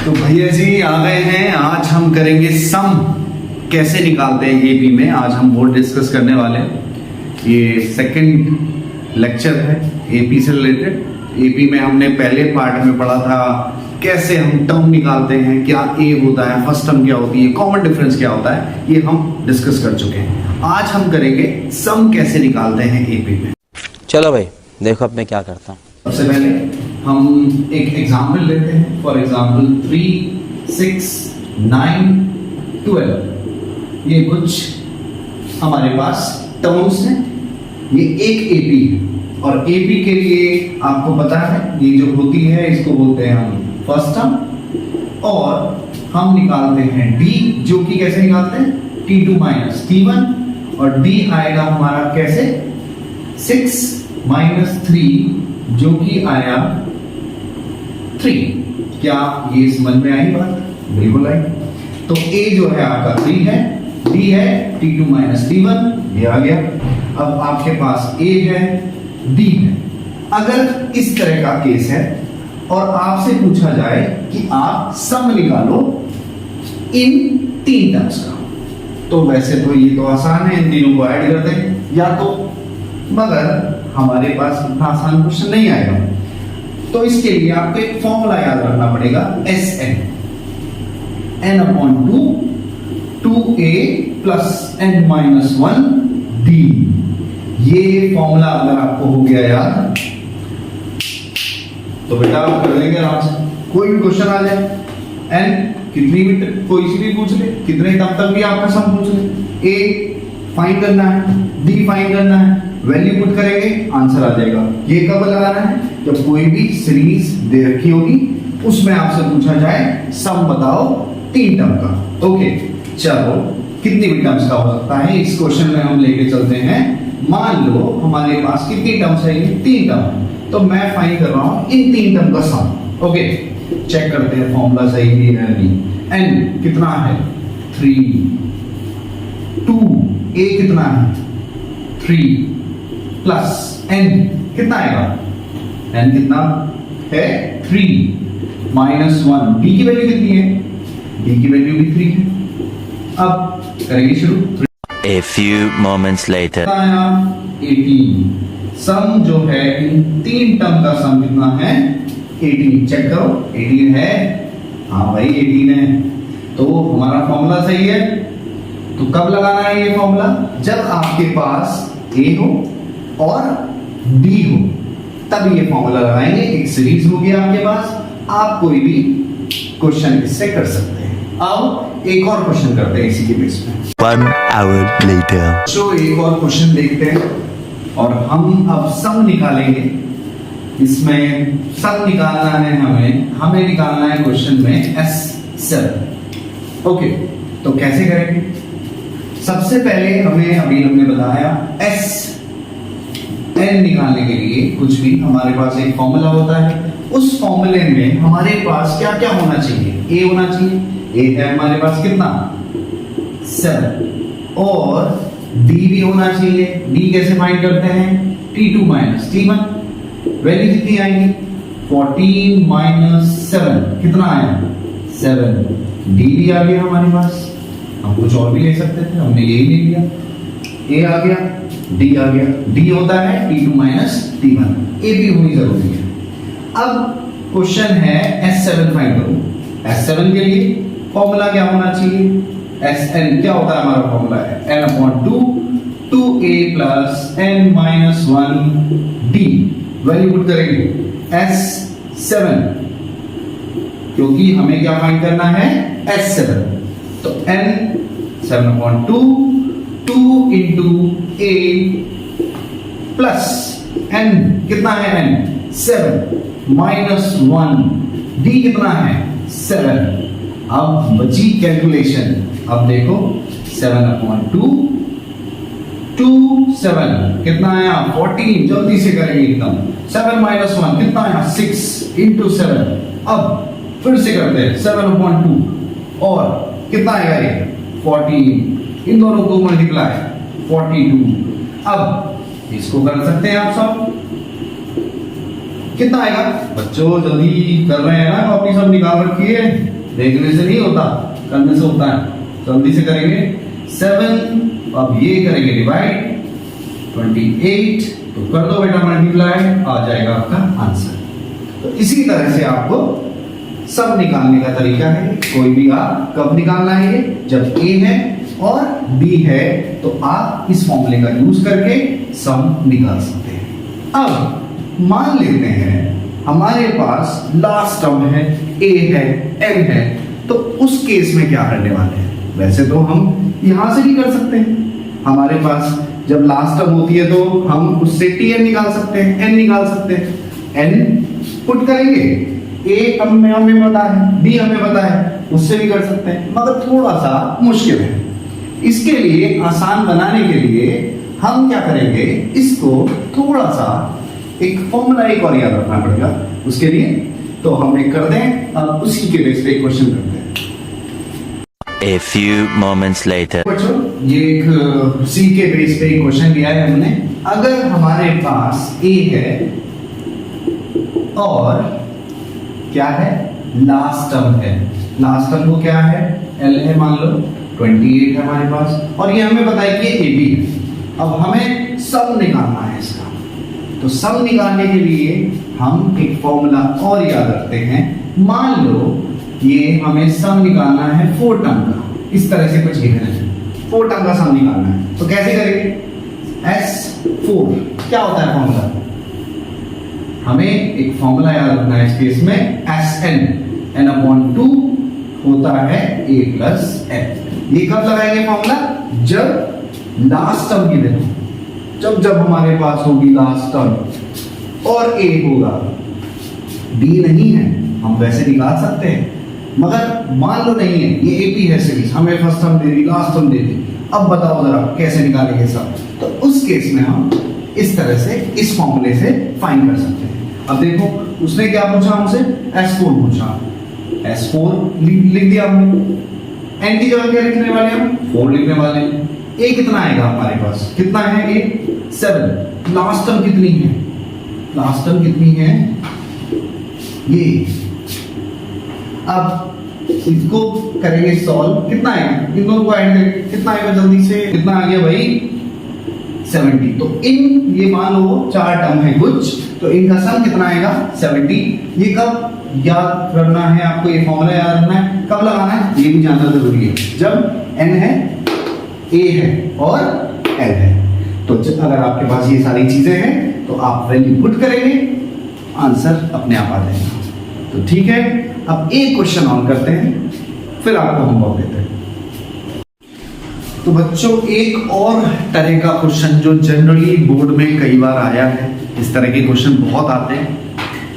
तो भैया जी आ गए हैं। आज हम करेंगे सम कैसे निकालते हैं एपी में। आज हम वो डिस्कस करने वाले हैं। ये सेकंड लेक्चर है एपी से रिलेटेड। एपी में हमने पहले पार्ट में पढ़ा था कैसे हम टर्म निकालते हैं, क्या ए होता है, फर्स्ट टर्म क्या होती है, कॉमन डिफरेंस क्या होता है, ये हम डिस्कस कर चुके हैं। आज हम करेंगे सम कैसे निकालते हैं एपी में। चलो भाई देखो अब मैं क्या करता हूँ। सबसे पहले हम एक एग्जाम्पल लेते हैं। फॉर एग्जाम्पल 3, 6, 9, 12 ये कुछ हमारे पास टर्म्स हैं। ये एक एपी है और एपी के लिए आपको पता है ये जो होती है इसको बोलते हैं हम फर्स्ट टर्म। और हम निकालते हैं डी, जो कि कैसे निकालते हैं t2 माइनस t1, और डी आएगा हमारा कैसे 6 माइनस 3 जो कि आया 3। क्या ये समझ में आई बात? बिल्कुल आई। तो a जो है आपका 3 है, d है t2 माइनस t1, ये आ गया। अब आपके पास a है, d है। अगर इस तरह का केस है और आपसे पूछा जाए कि आप सम निकालो इन 3 टर्म्स का, तो वैसे तो ये तो आसान है, इन तीनों को ऐड कर दें या तो, मगर हमारे पास इतना आसान क्वेश्चन नहीं आएगा। तो इसके लिए आपको एक फॉर्मूला याद रखना पड़ेगा, SN n upon 2a plus n minus 1 d। ये फॉर्मूला अगर आपको हो गया याद तो बेटा आप कर लेंगे आराम से। कोई भी क्वेश्चन आ जाए, n कितनी भी कोई सी भी पूछ ले, कितने तब तक भी आपका सम पूछ ले, a फाइंड करना है, d फाइंड करना है, वैल्यू पुट करेंगे आंसर आ जाएगा। ये कब लगाना है? जब कोई भी सीरीज दे रखी होगी उसमें आपसे पूछा जाए सम बताओ 3 टर्म का। ओके चलो कितनी भी टर्म्स का हो सकता है इस क्वेश्चन में हम लेके चलते हैं। मान लो हमारे पास कितनी टर्म्स है? 3 टर्म। तो मैं फाइंड कर रहा हूं इन 3 टर्म का सम। ओके चेक करते हैं फॉर्मूला सही भी है नहीं। n कितना है 3, 2 a कितना है 3 प्लस n कितना आएगा, n कितना है 3 माइनस 1, d की वैल्यू कितनी है, d की वैल्यू भी 3 है। अब करेंगे शुरू। A few moments later 18। सम जो है इन 3 टर्म का सम कितना है 18। चेक करो 18 है, हाँ भाई 18 है। तो हमारा फॉर्मूला सही है। तो कब लगाना है ये फॉर्मूला? जब आपके पास a हो और d हो तब ये फॉर्मूला लगाएंगे। एक सीरीज होगी आपके पास, आप कोई भी क्वेश्चन इससे कर सकते हैं। अब एक और क्वेश्चन करते हैं इसी के बेस में। 1 hour later तो एक और क्वेश्चन देखते हैं और हम अब सम निकालेंगे। इसमें सम निकालना है हमें निकालना है क्वेश्चन में S7। ओके तो कैसे करेंगे? सबसे पहले हमने बताया SN निकालने के लिए कुछ भी हमारे पास एक फॉर्मूला होता है। उस फॉर्मूले में हमारे पास क्या क्या होना चाहिए? a होना चाहिए, a है हमारे पास कितना 7, और d भी होना चाहिए। d कैसे फाइंड करते हैं? t2 माइनस t1, वैल्यू कितनी आएगी 14 माइनस 7 कितना आया 7। d भी आ गया हमारे पास, हम कुछ और भी ले सकते थे, हमने यही ले लिया। a आ गया, d आ गया, d होता है t2 माइनस t1, a भी होनी जरूरी है। अब क्वेश्चन है S7 फाइंड करो। S7 के लिए फॉर्मूला क्या होना चाहिए? Sn क्या होता है हमारा फॉर्मूला है n upon 2a plus n minus 1 d। Value put करेंगे S7 क्योंकि हमें क्या फाइंड करना है S7। तो n 7 upon 2 into a plus n कितना है n 7 माइनस 1 d कितना है 7। अब बची कैलकुलेशन। अब देखो 7 अपॉन 2 7 कितना आया 14। जल्दी से करेंगे एकदम। 7 माइनस 1 कितना आया 6 इंटू 7। अब फिर से करते हैं 7 अपॉन 2 और कितना आएगा ये 14। इन दोनों को मल्टीप्लाई 42। अब इसको कर सकते हैं आप सब। कितना आएगा बच्चों? जल्दी कर रहे हैं ना, कॉपी सब निकाल रखी है। देखने से नहीं होता, करने से होता है। जल्दी से करेंगे 7, अब ये करेंगे डिवाइड 28, तो कर दो बेटा मल्टीप्लाई, आ जाएगा आपका आंसर। तो इसी तरह से आपको सब निकालने का तरीका है। कोई भी आप कब निकालना है, ये जब ए है और बी है, तो आप इस फॉर्मूले का यूज करके सम निकाल सकते हैं। अब मान लेते हैं हमारे पास लास्ट टर्म है, ए है, एम है, तो उस केस में क्या करने वाले हैं? वैसे तो हम यहां से भी कर सकते हैं। हमारे पास जब लास्ट टर्म होती है तो हम उससे टी एन निकाल सकते हैं, एन निकाल सकते हैं। एन पुट करेंगे, ए हमें पता है, बी हमें पता है, उससे भी कर सकते हैं, मगर थोड़ा सा मुश्किल है। इसके लिए आसान बनाने के लिए हम क्या करेंगे, इसको थोड़ा सा एक फॉर्मूला एक और याद रखना पड़ेगा उसके लिए। तो हम एक कर दें, अब उसी के बेस पे एक क्वेश्चन करते हैं। A few moments later. बच्चों, ये एक सी के बेस पे एक क्वेश्चन लिया है हमने। अगर हमारे पास ए है और क्या है, लास्ट टर्म है, लास्ट टर्म को क्या है, एल है, मान लो 28 है हमारे पास, और ये हमें पता है कि ए बी है। अब हमें सम निकालना है इसका, तो सम निकालने के लिए हम एक फॉर्मूला और याद रखते हैं। मान लो ये हमें सम निकालना है 4 टर्म का, इस तरह से कुछ गिवन है, 4 टर्म का सम निकालना है, तो कैसे करेंगे? S4 क्या होता है फॉर्मूला? हमें एक फॉर्मूला याद रखना है इस केस में, n/2 होता है a प्लस n। ये कब लगाएंगे फॉर्मूला? जब लास्ट टर्म की वैल्यू, जब हमारे पास होगी लास्ट टर्म और a होगा, b नहीं है, हम वैसे निकाल सकते हैं, मगर मान लो नहीं है, ये AP है सीरीज, हमें फर्स्ट टर्म दे दी, लास्ट टर्म दे दी। अब बताओ जरा कैसे निकालेंगे सब? तो उस केस में हम इस तरह से इस फॉर्मूले से फाइंड कर सकते हैं। अब देखो उसने क्या पूछा हमसे, S4 पूछा, S4 लिख दिया हमने, n की जगह क्या लिखने वाले हम, 4 लिखने वाले हैं। a कितना आएगा हमारे पास, कितना है a 7, लास्ट टर्म कितनी है, लास्ट टर्म कितनी है ये। अब इसको करेंगे सॉल्व, कितना आएगा, इन दोनों को ऐड करेंगे, कितना आएगा जल्दी से, कितना आ गया भाई 70। तो इन ये मान लो 4 टर्म है कुछ, तो इनका सम कितना आएगा 70। ये कब याद करना है आपको, ये फॉर्मूला याद रखना है, कब लगाना है ये भी जानना जरूरी है, जब n है, a है और l है। तो अगर आपके पास ये सारी चीजें हैं तो आप वैल्यू पुट करेंगे, आंसर अपने आप आ जाएगा। तो ठीक है, अब एक क्वेश्चन ऑन करते हैं, फिर आपको होमवर्क देते हैं। तो बच्चों, एक और तरह का क्वेश्चन जो जनरली बोर्ड में कई बार आया है, इस तरह के क्वेश्चन बहुत आते हैं।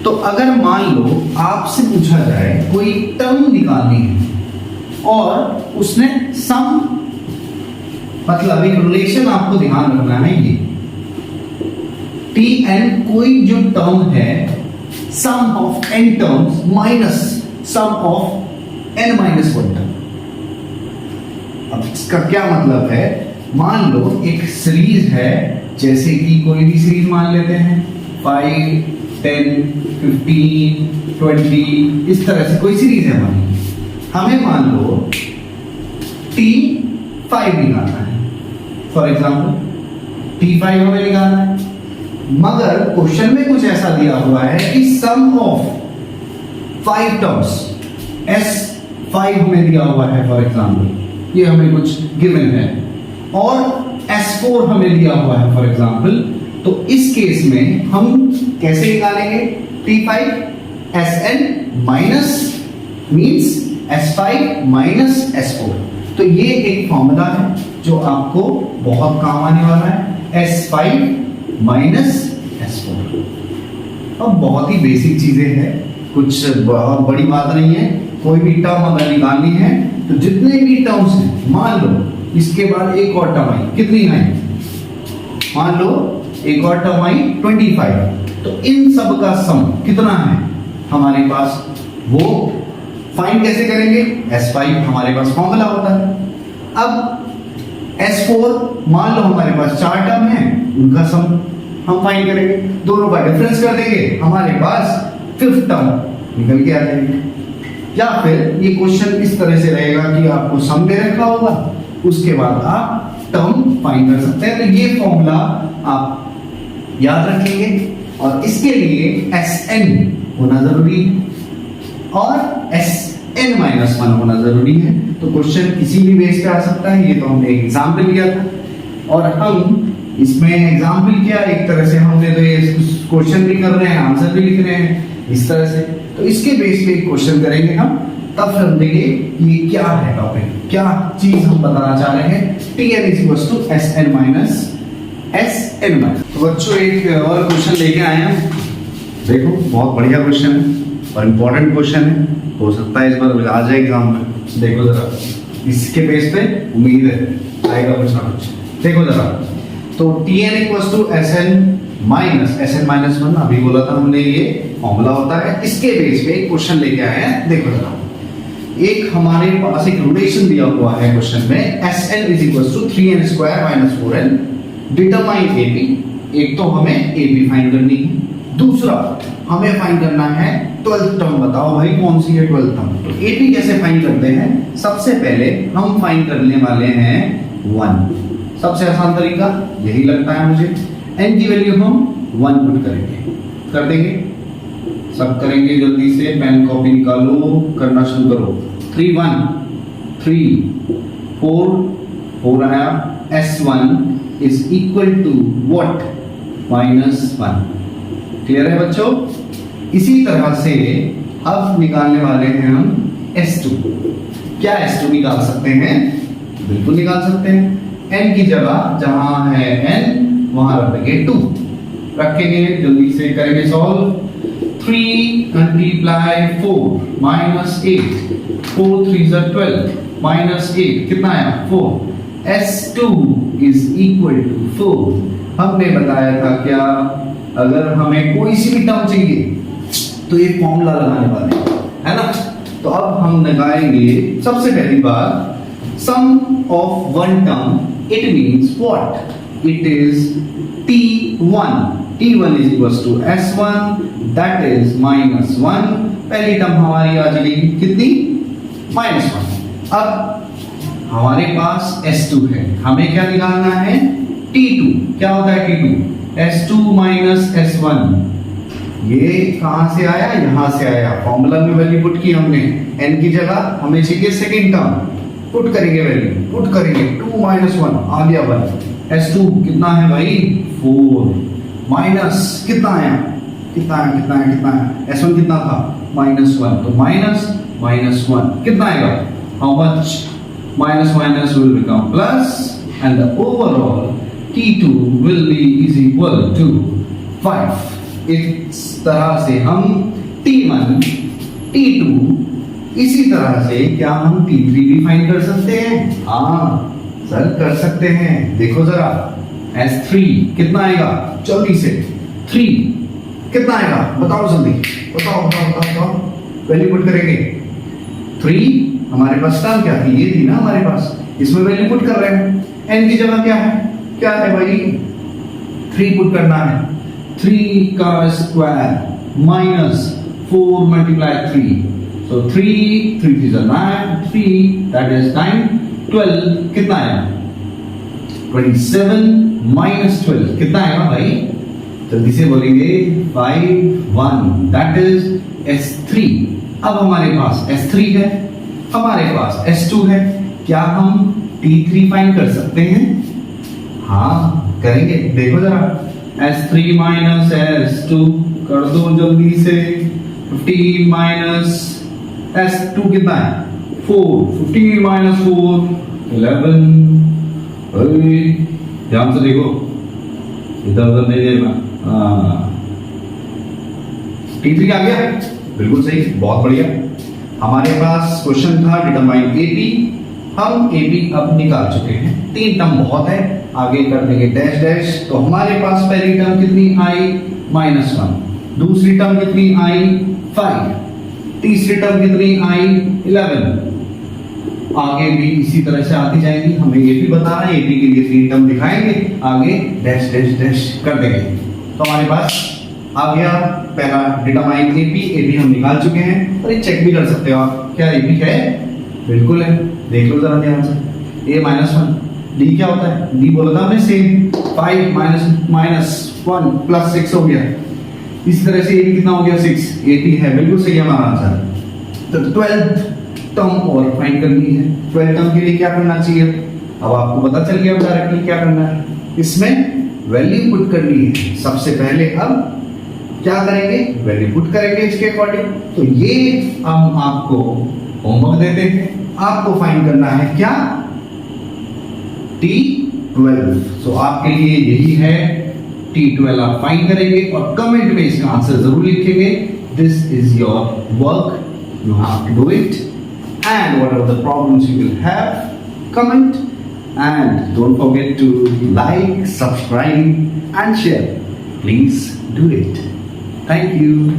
तो अगर मान लो आपसे पूछा जाए कोई टर्म निकालनी है और उसने सम, मतलब एक रिलेशन आपको ध्यान रखना है, ये Tn कोई जो टर्म है, sum of n terms minus sum of n minus 1 term. अब इसका क्या मतलब है, मान लो एक सीरीज है, जैसे कि कोई भी सीरीज मान लेते हैं, 5, 10, 15, 20, इस तरह से कोई सीरीज है हमारी। हमें मान लो T5 निकालना है, फॉर एग्जाम्पल T5 हमें निकालना है, मगर क्वेश्चन में कुछ ऐसा दिया हुआ है कि सम ऑफ 5 टर्म्स S5 हमें दिया हुआ है, फॉर एग्जाम्पल ये हमें कुछ गिवन है, और S4 हमें दिया हुआ है फॉर एग्जाम्पल। तो इस केस में हम कैसे निकालेंगे, T5 Sn minus means S5 minus S4। तो ये एक फॉर्मूला है जो आपको बहुत काम आने वाला है, S5 माइनस S4। अब बहुत ही बेसिक चीजें हैं, कुछ बहुत बड़ी बात नहीं है। कोई भी टर्म अगर निकालनी है तो जितने भी टर्म्स हैं, मान लो इसके बाद एक और टर्म आई, कितनी है, मान लो एक और टर्म आई 25, तो इन सब का सम कितना है हमारे पास, वो फाइंड कैसे करेंगे, S5 हमारे पास फॉर्मूला होता है। अब S4 मान लो हमारे पास 4 टर्म है, उनका सम हम फाइंड करेंगे, दोनों का डिफरेंस कर देंगे, हमारे पास 5th टर्म निकल के आ जाएगी। या फिर ये क्वेश्चन इस तरह से रहेगा कि आपको सम दे रखा होगा, उसके बाद आप टर्म फाइंड कर सकते हैं। तो ये फॉर्मूला आप याद रखेंगे और इसके लिए Sn होना जरूरी है और Sn-1 होना जरूरी है। तो क्वेश्चन किसी भी बेस पे आ सकता है, ये तो हमने एग्जाम्पल लिया था और हम इसमें एग्जाम्पल किया एक तरह से, हमने तो ये क्वेश्चन भी कर रहे हैं, आंसर भी लिख रहे हैं इस तरह से। तो इसके बेस पे एक क्वेश्चन करेंगे हम, तब समझेंगे कि ये क्या है टॉपिक, क्या चीज हम बताना चाह रहे हैं। Tn = Sn-. तो बच्चों एक और क्वेश्चन लेके आए हैं, देखो बहुत बढ़िया क्वेश्चन है और इम्पोर्टेंट क्वेश्चन है, हो सकता है इस बार आ जाए एग्जाम में। देखो जरा, इसके बेस पे उम्मीद है आएगा कुछ ना कुछ। देखो जरा, तो Tn = Sn-1 अभी बोला था हमने, ये फॉर्मूला होता है। इसके बेस पे एक क्वेश्चन लेके आए हैं। देखो जरा, एक हमारे पास एक रोटेशन दिया हुआ है क्वेश्चन में, Sn = 3n² - 4n, determine AP। एक तो हमें AP फाइंड करनी है, दूसरा हमें फाइंड करना है 12th टर्म। बताओ भाई कौन सी है 12th टर्म। तो AP कैसे फाइंड करते हैं? सबसे पहले हम फाइंड करने वाले हैं 1। सबसे आसान तरीका यही लगता है मुझे। n की वैल्यू हम 1 पुट करेंगे, कर देंगे, सब करेंगे जल्दी से, पेन कॉपी निकालो, करना शुरू करो। 3 1 3 4 4 आया। S1 = what? -1। क्लियर है बच्चों? इसी तरह से अब निकालने वाले हैं हम S2। क्या S2 निकाल सकते हैं? बिल्कुल निकाल सकते हैं। n की जगह जहां है n वहां रख देंगे 2, रखेंगे, जल्दी से करेंगे सॉल्व। 3 × 4 -8, 4 3 = 12 -8 कितना आया? 4। S2 = 4। हमने बताया था क्या, अगर हमें कोई सी भी टर्म चाहिए तो ये फॉर्मूला लगाने वाले है ना। तो अब हम लगाएंगे सबसे पहली बात, sum of one term, it means what? It is T1 = S1, that is -1। पहली टर्म हमारी आ जाएगी कितनी? -1। अब हमारे पास S2 है, हमें क्या निकालना है? T2। क्या होता है T2? S2 - S1। ये कहां से आया? यहां से आया, फॉर्मूला में वैल्यू पुट की हमने। n की जगह हमें चाहिए सेकंड टर्म, पुट करेंगे वैल्यू, पुट करेंगे 2 - 1 आ गया 1। S2 कितना है भाई? 4 माइनस कितना आया? कितना आया? S1 कितना था? -1। तो -1 कितना आएगा? How much? minus will become plus and the overall T2 will be is equal to 5। इस तरह से हम T1 T2, इसी तरह से क्या हम T3 भी फाइंड कर सकते हैं? हाँ सर कर सकते हैं। देखो जरा, S3 कितना आएगा? जल्दी से 3 कितना आएगा? बताओ जल्दी, बताओ वैल्यू पुट करेंगे। 3 हमारे पास टर्म क्या थी? ये थी ना हमारे पास, इसमें वैल्यू पुट कर रहे हैं। n की जगह क्या है भाई? 3 पुट करना है। 3 का square -4 × 3, so 3 3 is 9, 3 that is 9, 12 कितना आया? 27 - 12 कितना आएगा भाई? जल्दी से बोलेंगे 5 1, that is S3। अब हमारे पास S3 है, हमारे पास S2 है, क्या हम T3 फाइंड कर सकते हैं? हाँ करेंगे। देखो जरा, S3 - S2 कर दो जल्दी से। 15 - S2 कितना है? 4। 15 - 4 11। ध्यान से देखो, इधर उधर नहीं देखना। T3 आ गया, बिल्कुल सही, बहुत बढ़िया। हमारे पास क्वेश्चन था डिटरमाइन AP, हम AP अब निकाल चुके हैं। 3 टर्म बहुत है, आगे कर देंगे डैश डैश। तो हमारे पास पहली टर्म कितनी आई? -1। दूसरी टर्म कितनी आई? 5। तीसरी टर्म कितनी आई? 11। आगे भी इसी तरह से आती जाएंगी, हमें ये भी बताना है। AP के लिए 3 टर्म दिखाएंगे, आगे डैश डैश डैश कर देंगे। तो हमारे पास आ गया पहला डिटरमाइन AP हम निकाल चुके हैं, और ये चेक भी कर सकते हो आप। क्या ये भी है? बिल्कुल है, देख लो जरा ध्यान से। a -1 d क्या होता है? d बोला था हमने सेम, 5 -1 प्लस 6 हो गया। इस तरह से ये भी कितना हो गया? 6। 80 है, बिल्कुल सही हमारा आंसर। तो 12th टर्म और फाइंड करनी है। 12th टर्म के लिए क्या करना चाहिए? अब आपको पता चल गया डायरेक्टली क्या करना है। इसमें वैल्यू पुट करनी है सबसे पहले। अब क्या करेंगे? वैल्यू पुट करेंगे इसके अकॉर्डिंग। तो ये हम आपको होमवर्क देते हैं, आपको फाइंड करना है क्या? T12। सो आपके लिए यही है T12, आप फाइंड करेंगे और कमेंट में इसका आंसर जरूर लिखेंगे। This is your work, you have to do it, and whatever the problems you will have, comment, and don't forget to like, subscribe and share. Please do it. Thank you.